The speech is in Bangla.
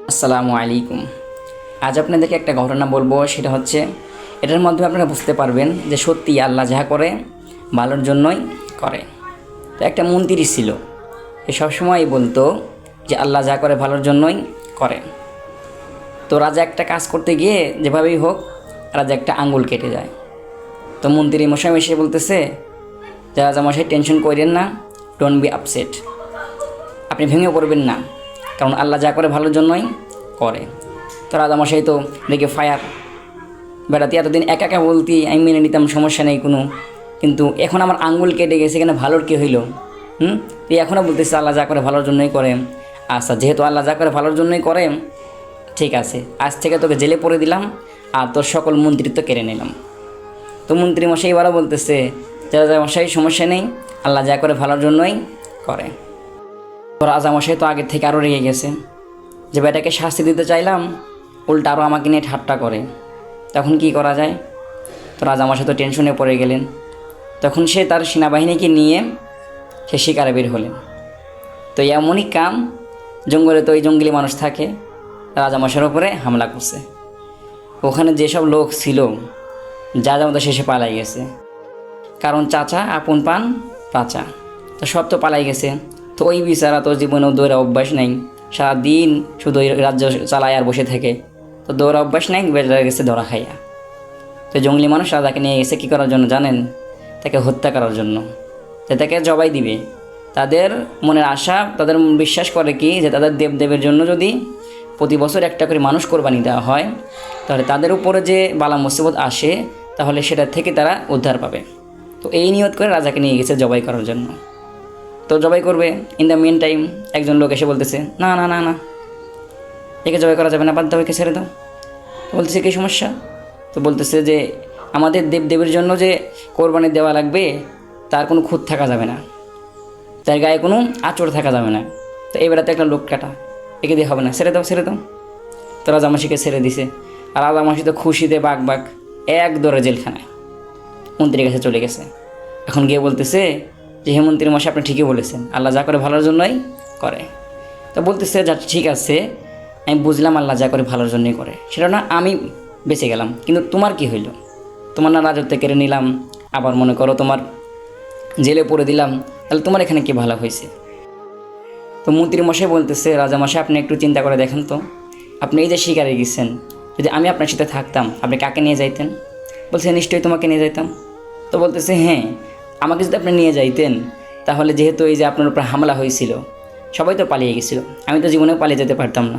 আসসালামু আলাইকুম। আজ আপনাদেরকে একটা ঘটনা বলবো, সেটা হচ্ছে এটার মাধ্যমে আপনারা বুঝতে পারবেন যে সত্যি আল্লাহ যাহা করে ভালোর জন্যই করে। তো একটা মন্ত্রী ছিল, সে সবসময় বলতো যে আল্লাহ যা করে ভালোর জন্যই করে। তো রাজা একটা কাজ করতে গিয়ে যেভাবেই হোক রাজা একটা আঙ্গুল কেটে যায়। তো মন্ত্রী মশাই এসে বলতেছে যে রাজা মশাই টেনশন করেন না, ডোন্ট বি আপসেট, আপনি ভেঙে পড়বেন না, কারণ আল্লাহ যা করে ভালোর জন্যই করে। তো রাজামশাই তো দেখে ফায়ার, বেড়াতে এতদিন একা একা বলতি আমি মেনে নিতাম, সমস্যা নেই কোনো, কিন্তু এখন আমার আঙ্গুল কেটে গেছে, এখানে ভালোর কী হইল? তুই এখনও বলতেছিস আল্লাহ যা করে ভালোর জন্যই করে। আচ্ছা, যেহেতু আল্লাহ যা করে ভালোর জন্যই করে, ঠিক আছে, আজ থেকে তোকে জেলে পড়ে দিলাম আর তোর সকল মন্ত্রিত্ব কেড়ে নিলাম। তো মন্ত্রী মশাই এবারও বলতেছে যে রাজামশাই সমস্যা নেই, আল্লাহ যা করে ভালোর জন্যই করে। তো রাজামশাই তো আগের থেকে আরও রেগে গেছে যে বেটাকে শাস্তি দিতে চাইলাম, উল্টা আরও আমাকে নিয়ে ঠাট্টা করে, তখন কি করা যায়? তো রাজামশাই তো টেনশনে পড়ে গেলেন। তখন সে তার সেনাবাহিনীকে নিয়ে সে শিকারে বের হলেন। তো এমনই কাম, জঙ্গলে তো ওই জঙ্গলি মানুষ থাকে, রাজামশাইয়ের উপরে হামলা করছে। ওখানে যেসব লোক ছিল যা যা মতো শেষে পালাই গেছে, কারণ চাচা আপন পান পাচা, তো সব তো পালাই গেছে। তো ওই বিচারা তো জীবনেও দৌড়া অভ্যাস নেই, সারাদিন শুধু ওই রাজ্য চালায় আর বসে থাকে, তো দৌড়া অভ্যাস নেই, বেড়ে গেছে ধরা খাইয়া। তো জঙ্গলি মানুষ রাজাকে নিয়ে গেছে কী করার জন্য জানেন? তাকে হত্যা করার জন্য, যে তাকে জবাই দিবে। তাদের মনের আশা, তাদের বিশ্বাস করে কি যে তাদের দেবদেবের জন্য যদি প্রতি বছর একটা করে মানুষ কোরবানি দেওয়া হয়, তাহলে তাদের উপরে যে বালা মুসিবত আসে তাহলে সেটা থেকে তারা উদ্ধার পাবে। তো এই নিয়ত করে রাজাকে নিয়ে গেছে জবাই করার জন্য। তো জবাই করবে, ইন দ্য মেন টাইম একজন লোক এসে বলতেছে না না না না, একে জবাই করা যাবে না, বাদ দাও, একে ছেড়ে দাও। তো বলতেছে কী সমস্যা? তো বলতেছে যে আমাদের দেবদেবের জন্য যে কোরবানি দেওয়া লাগবে তার কোনো খুঁত থাকা যাবে না, তার গায়ে কোনো আঁচড় থাকা যাবে না। তো এবারে তো একটা লোক কাটা, একে দিয়ে হবে না, ছেড়ে দাও ছেড়ে দাও। তো রাজামাসিকে ছেড়ে দিছে, আর রাজামাসি তো খুশিতে বাঘ বাঘ এক দৌড়ে জেলখানায় মন্ত্রীর কাছে চলে গেছে। এখন গিয়ে বলতেছে যে হে মন্ত্রী মশাই, আপনি ঠিকই বলেছেন, আল্লাহ যা করে ভালোর জন্যই করে। তো বলতেছে যা ঠিক আছে, আমি বুঝলাম আল্লাহ যা করে ভালোর জন্যই করে, সেটা না আমি বেঁচে গেলাম, কিন্তু তোমার কি হইল? তোমার না রাজত্ব কেড়ে নিলাম, আবার মনে করো তোমার জেলে পড়ে দিলাম, তাহলে তোমার এখানে কি ভালো হয়েছে? তো মন্ত্রী মশাই বলতেছে রাজামশাই, আপনি একটু চিন্তা করে দেখেন তো, আপনি এই যে শিকারে গেছেন, যদি আমি আপনার সাথে থাকতাম আপনি কাকে নিয়ে যাইতেন? বলছে নিশ্চয়ই তোমাকে নিয়ে যাইতাম। তো বলতেছে হ্যাঁ, আমাকে যদি আপনি নিয়ে যাইতেন তাহলে যেহেতু এই যে আপনার উপর হামলা হয়েছিল সবাই তো পালিয়ে গেছিল, আমি তো জীবনেও পালিয়ে যেতে পারতাম না।